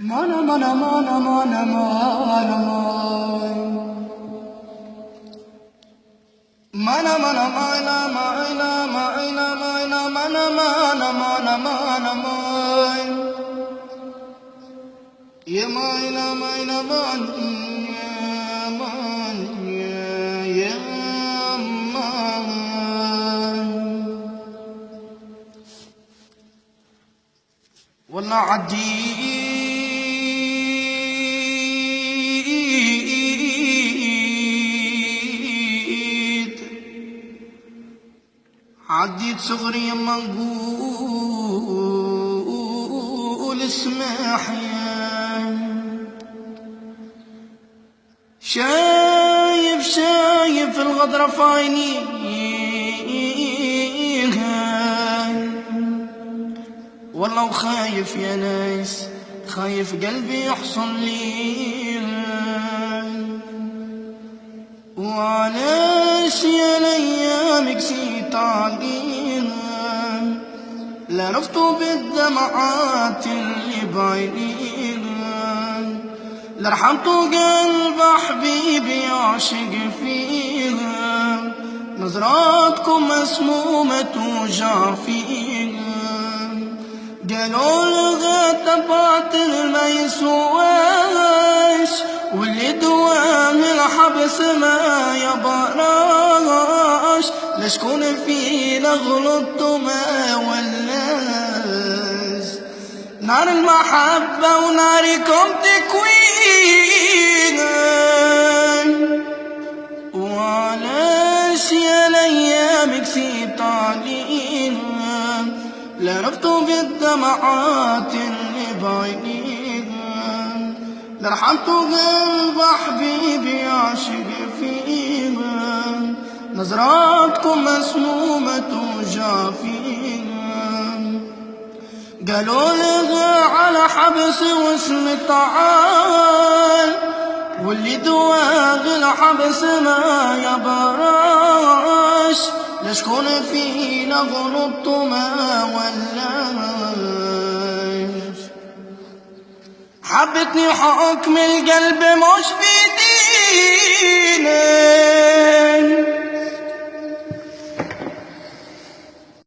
مانا مانا مانا مانا مانا مانا مانا مانا مانا مانا مانا مانا مانا مانا مانا يا مانا مانا مانا يا والله عديت صغري يما نقول اسمح يا شايف الغدرة في عيني والله وخايف يا ناس خايف قلبي يحصل لي وعلاش يا الايام قسيت عليها لا رفضوا بالدمعات اللي بعينيها لا رحمتوا قلب حبيبي يعشق فيها نظراتكم مسمومة توجع فيها قالوا الغدا باطل ما يسواش واللي دوام الحبس ما يبراش لشكون فينا غلطت ما ولاش نار المحبة وناركم تكوين وعلاش يا الايام كسيت علينا لا رفضوا بالدمعات اللي بعينيها لا رحمتوا قلب حبيبي يعشق فيها نظراتكم مسمومة توجع فيها قالوا لغى على حبس واسم الطعام واللي دواغ الحبس ما يبراش لشكون فينا غلطت ما ولاش حبتني حكم القلب مش بيديني